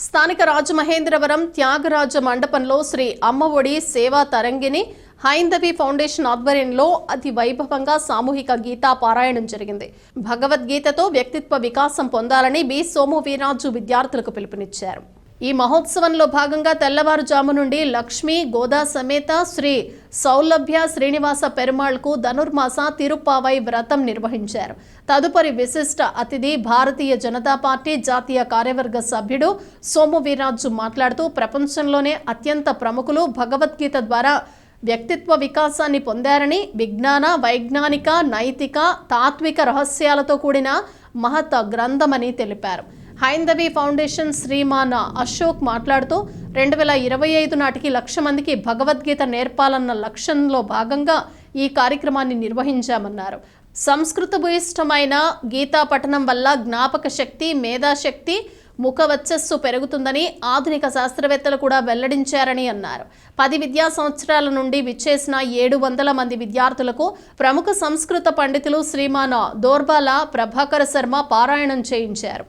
స్థానిక రాజమహేంద్రవరం త్యాగరాజ మండపంలో శ్రీ అమ్మఒడి సేవా తరంగిణి హైందవి ఫౌండేషన్ ఆధ్వర్యంలో అతి వైభవంగా సామూహిక గీతా పారాయణం జరిగింది. భగవద్గీతతో వ్యక్తిత్వ వికాసం పొందాలని బి సోము వీరాజు విద్యార్థులకు పిలుపునిచ్చారు. ఈ మహోత్సవంలో భాగంగా తెల్లవారుజాము నుండి లక్ష్మీ గోదా సమేత శ్రీ సౌలభ్య శ్రీనివాస పెరుమాళ్కు ధనుర్మాస తిరుప్పావై వ్రతం నిర్వహించారు. తదుపరి విశిష్ట అతిథి భారతీయ జనతా పార్టీ జాతీయ కార్యవర్గ సభ్యుడు సోము వీరాజు మాట్లాడుతూ ప్రపంచంలోనే అత్యంత ప్రముఖులు భగవద్గీత ద్వారా వ్యక్తిత్వ వికాసాన్ని పొందారని, విజ్ఞాన వైజ్ఞానిక నైతిక తాత్విక రహస్యాలతో కూడిన మహత్ గ్రంథమని తెలిపారు. హైందవి ఫౌండేషన్ శ్రీమాన్ అశోక్ మాట్లాడుతూ 2025 నాటికి 1,00,000 మందికి భగవద్గీత నేర్పాలన్న లక్ష్యంలో భాగంగా ఈ కార్యక్రమాన్ని నిర్వహించామన్నారు. సంస్కృత భూయిష్టమైన గీతా పఠనం వల్ల జ్ఞాపక శక్తి, మేధాశక్తి, ముఖవచ్చస్సు పెరుగుతుందని ఆధునిక శాస్త్రవేత్తలు కూడా వెల్లడించారని అన్నారు. 10 విద్యా సంవత్సరాల నుండి విచ్చేసిన 700 మంది విద్యార్థులకు ప్రముఖ సంస్కృత పండితులు శ్రీమాన్ దోర్బాల ప్రభాకర శర్మ పారాయణం చేయించారు.